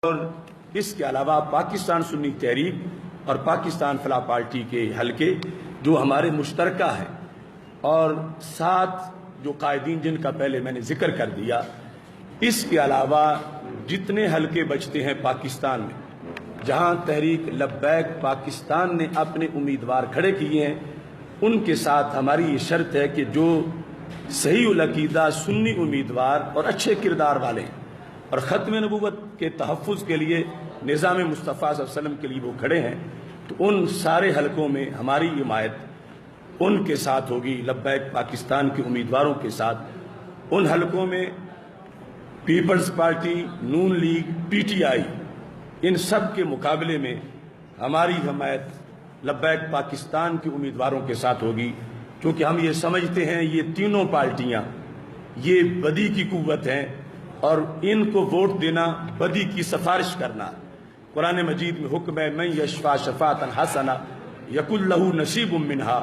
اور اس کے علاوہ پاکستان سنی تحریک اور پاکستان فلاح پارٹی کے حلقے جو ہمارے مشترکہ ہیں، اور ساتھ جو قائدین جن کا پہلے میں نے ذکر کر دیا، اس کے علاوہ جتنے حلقے بچتے ہیں پاکستان میں جہاں تحریک لبیک پاکستان نے اپنے امیدوار کھڑے کیے ہیں، ان کے ساتھ ہماری یہ شرط ہے کہ جو صحیح العقیدہ سنی امیدوار اور اچھے کردار والے ہیں اور ختم نبوت کے تحفظ کے لیے نظام مصطفیٰ صلی اللہ علیہ وسلم کے لیے وہ کھڑے ہیں، تو ان سارے حلقوں میں ہماری حمایت ان کے ساتھ ہوگی، لبیک پاکستان کے امیدواروں کے ساتھ۔ ان حلقوں میں Peoples Party, Noon League, P T I, ان سب کے مقابلے میں ہماری حمایت لبیک پاکستان کے امیدواروں کے ساتھ ہوگی، کیونکہ ہم یہ سمجھتے ہیں یہ تینوں پارٹیاں یہ بدی کی قوت ہیں اور ان کو ووٹ دینا بدی کی سفارش کرنا۔ قرآن مجید میں حکم ہے من یشفع شفاعۃ حسنہ یکن لہ نصیب منہا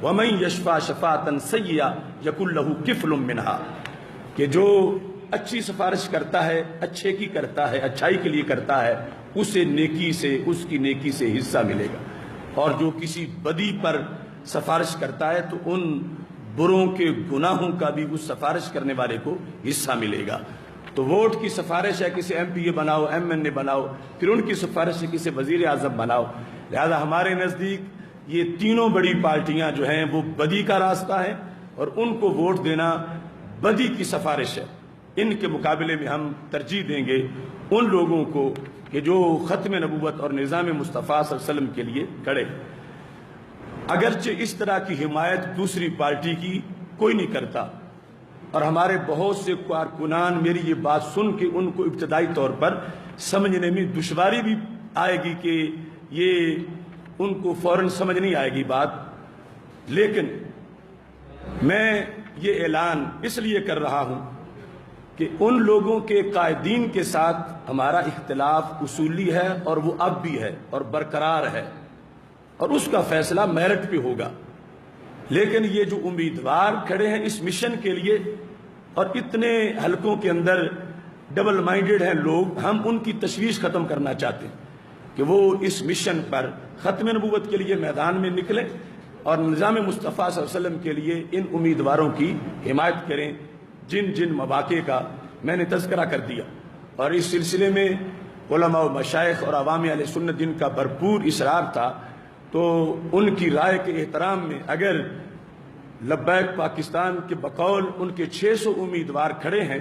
ومن یشفع شفاعۃ سیئہ یکن لہ کفل منہا، کہ جو اچھی سفارش کرتا ہے، اچھے کی کرتا ہے، اچھائی کے لیے کرتا ہے، اسے نیکی سے، اس کی نیکی سے حصہ ملے گا، اور جو کسی بدی پر سفارش کرتا ہے تو ان بروں کے گناہوں کا بھی اس سفارش کرنے والے کو حصہ ملے گا۔ تو ووٹ کی سفارش ہے کسی ایم پی اے بناؤ، ایم این اے بناؤ، پھر ان کی سفارش ہے کسی وزیر اعظم بناؤ، لہذا ہمارے نزدیک یہ تینوں بڑی پارٹیاں جو ہیں وہ بدی کا راستہ ہے اور ان کو ووٹ دینا بدی کی سفارش ہے۔ ان کے مقابلے میں ہم ترجیح دیں گے ان لوگوں کو کہ جو ختم نبوت اور نظام مصطفیٰ صلی اللہ علیہ وسلم کے لیے کھڑے۔ اگرچہ اس طرح کی حمایت دوسری پارٹی کی کوئی نہیں کرتا، اور ہمارے بہت سے کارکنان میری یہ بات سن کے ان کو ابتدائی طور پر سمجھنے میں دشواری بھی آئے گی کہ یہ ان کو فوراً سمجھ نہیں آئے گی بات، لیکن میں یہ اعلان اس لیے کر رہا ہوں کہ ان لوگوں کے قائدین کے ساتھ ہمارا اختلاف اصولی ہے اور وہ اب بھی ہے اور برقرار ہے، اور اس کا فیصلہ میرٹ پہ ہوگا، لیکن یہ جو امیدوار کھڑے ہیں اس مشن کے لیے اور اتنے حلقوں کے اندر ڈبل مائنڈڈ ہیں لوگ، ہم ان کی تشویش ختم کرنا چاہتے ہیں کہ وہ اس مشن پر ختم نبوت کے لیے میدان میں نکلیں اور نظام مصطفیٰ صلی اللہ علیہ وسلم کے لیے ان امیدواروں کی حمایت کریں جن جن مواقع کا میں نے تذکرہ کر دیا۔ اور اس سلسلے میں علماء و مشائخ اور عوام اہل سنت جن کا بھرپور اصرار تھا، تو ان کی رائے کے احترام میں اگر لبیک پاکستان کے بقول ان کے 600 امیدوار کھڑے ہیں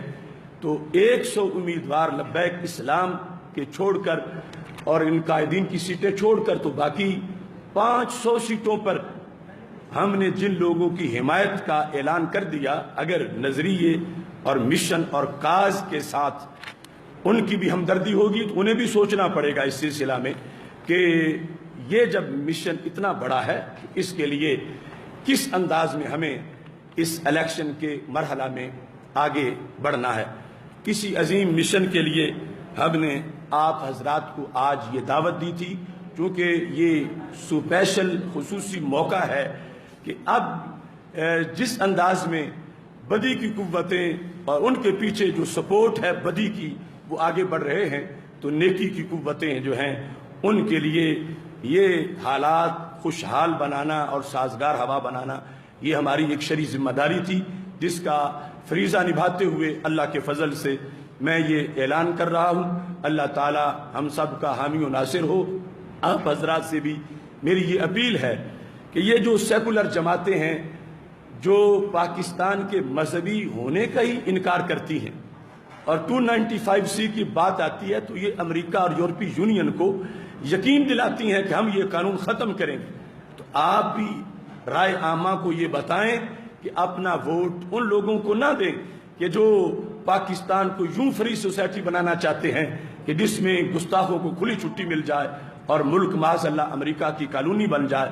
تو 100 امیدوار لبیک اسلام کے چھوڑ کر اور ان قائدین کی سیٹیں چھوڑ کر، تو باقی 500 سیٹوں پر ہم نے جن لوگوں کی حمایت کا اعلان کر دیا، اگر نظریے اور مشن اور کاز کے ساتھ ان کی بھی ہمدردی ہوگی تو انہیں بھی سوچنا پڑے گا اس سلسلہ میں کہ یہ جب مشن اتنا بڑا ہے اس کے لیے کس انداز میں ہمیں اس الیکشن کے مرحلہ میں آگے بڑھنا ہے۔ کسی عظیم مشن کے لیے ہم نے آپ حضرات کو آج یہ دعوت دی تھی، کیونکہ یہ سپیشل خصوصی موقع ہے کہ اب جس انداز میں بدی کی قوتیں اور ان کے پیچھے جو سپورٹ ہے بدی کی وہ آگے بڑھ رہے ہیں، تو نیکی کی قوتیں جو ہیں ان کے لیے یہ حالات خوشحال بنانا اور سازگار ہوا بنانا یہ ہماری ایک شرعی ذمہ داری تھی، جس کا فریضہ نبھاتے ہوئے اللہ کے فضل سے میں یہ اعلان کر رہا ہوں۔ اللہ تعالی ہم سب کا حامی و ناصر ہو۔ آپ حضرات سے بھی میری یہ اپیل ہے کہ یہ جو سیکولر جماعتیں ہیں جو پاکستان کے مذہبی ہونے کا ہی انکار کرتی ہیں اور 295C کی بات آتی ہے تو یہ امریکہ اور یورپی یونین کو یقین دلاتی ہیں کہ ہم یہ قانون ختم کریں گے، تو آپ بھی رائے عامہ کو یہ بتائیں کہ اپنا ووٹ ان لوگوں کو نہ دیں کہ جو پاکستان کو یوں فری سوسائٹی بنانا چاہتے ہیں کہ جس میں گستاخوں کو کھلی چھٹی مل جائے اور ملک معاذ اللہ امریکہ کی کالونی بن جائے۔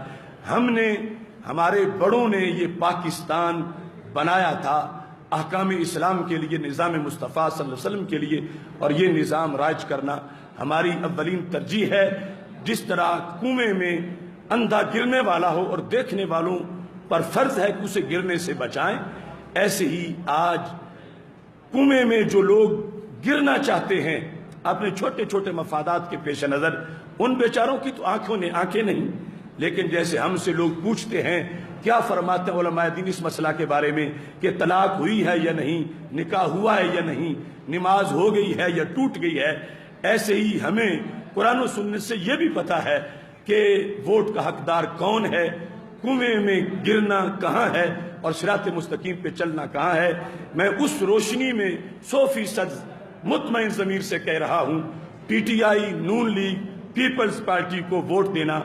ہمارے بڑوں نے یہ پاکستان بنایا تھا احکام اسلام کے لیے، نظام مصطفیٰ صلی اللہ علیہ وسلم کے لیے، اور یہ نظام رائج کرنا ہماری اولین ترجیح ہے۔ جس طرح کنویں میں اندھا گرنے والا ہو اور دیکھنے والوں پر فرض ہے کہ اسے گرنے سے بچائیں، ایسے ہی آج کنویں میں جو لوگ گرنا چاہتے ہیں اپنے چھوٹے چھوٹے مفادات کے پیش نظر ان بیچاروں کی تو آنکھیں نہیں، لیکن جیسے ہم سے لوگ پوچھتے ہیں کیا فرماتے ہیں علماء دین اس مسئلہ کے بارے میں کہ طلاق ہوئی ہے یا نہیں، نکاح ہوا ہے یا نہیں، نماز ہو گئی ہے یا ٹوٹ گئی ہے، ایسے ہی ہمیں قرآن و سنت سے یہ بھی پتا ہے کہ ووٹ کا حقدار کون ہے، کنویں میں گرنا کہاں ہے اور صراط مستقیم پہ چلنا کہاں ہے۔ میں اس روشنی میں 100% مطمئن ضمیر سے کہہ رہا ہوں، P T I, Noon League, Peoples Party کو ووٹ دینا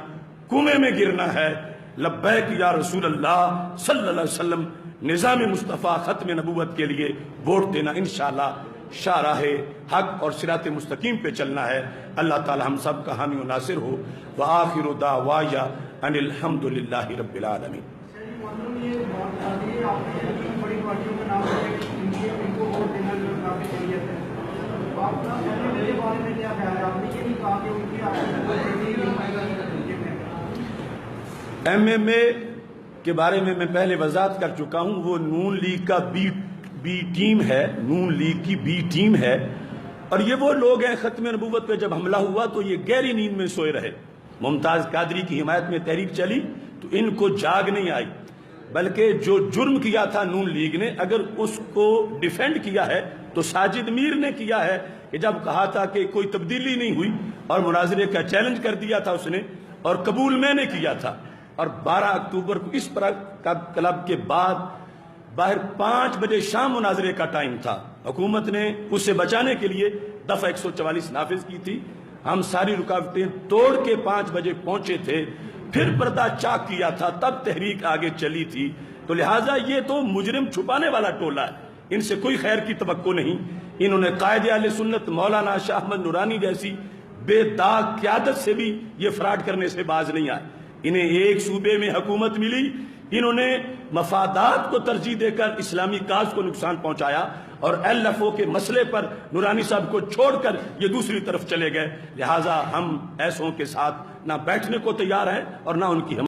کنویں میں گرنا ہے۔ لبیک یا رسول اللہ صلی اللہ علیہ وسلم، نظام مصطفیٰ ختم نبوت کے لیے ووٹ دینا انشاءاللہ شاہراہ حق اور صراط مستقیم پہ چلنا ہے۔ اللہ تعالی ہم سب کا حامی و ناصر ہو۔ وآخر دعوایا ان الحمد للہ رب العالمین۔ ایم ایم اے کے بارے میں پہلے وضاحت کر چکا ہوں، وہ نون لیگ کا بی ٹیم ہے، نون لیگ کی بی ٹیم ہے، اور یہ وہ لوگ ہیں ختم نبوت پہ جب حملہ ہوا تو یہ گہری نیند میں سوئے رہے۔ ممتاز قادری کی حمایت میں تحریک چلی تو ان کو جاگ نہیں آئی، بلکہ جو جرم کیا تھا نون لیگ نے، اگر اس کو ڈیفینڈ کیا ہے تو ساجد میر نے کیا ہے کہ جب کہا تھا کہ کوئی تبدیلی نہیں ہوئی اور مناظرے کا چیلنج کر دیا تھا اس نے، اور قبول میں نے کیا تھا، اور 12 اکتوبر کو اس کلب کے بعد باہر 5 بجے شام مناظرے کا ٹائم تھا، حکومت نے اسے بچانے کے لیے دفعہ 144 نافذ کی تھی، ہم ساری رکاوٹیں توڑ کے 5 بجے پہنچے تھے، پھر پردہ چاک کیا تھا، تب تحریک آگے چلی تھی۔ تو لہٰذا یہ تو مجرم چھپانے والا ٹولہ ہے، ان سے کوئی خیر کی توقع نہیں۔ انہوں نے قائد اہل سنت مولانا شاہ احمد نورانی جیسی بے داغ قیادت سے بھی یہ فراڈ کرنے سے باز نہیں آئے۔ انہیں ایک صوبے میں حکومت ملی، انہوں نے مفادات کو ترجیح دے کر اسلامی کاز کو نقصان پہنچایا، اور ایل ایف او کے مسئلے پر نورانی صاحب کو چھوڑ کر یہ دوسری طرف چلے گئے۔ لہٰذا ہم ایسوں کے ساتھ نہ بیٹھنے کو تیار ہیں اور نہ ان کی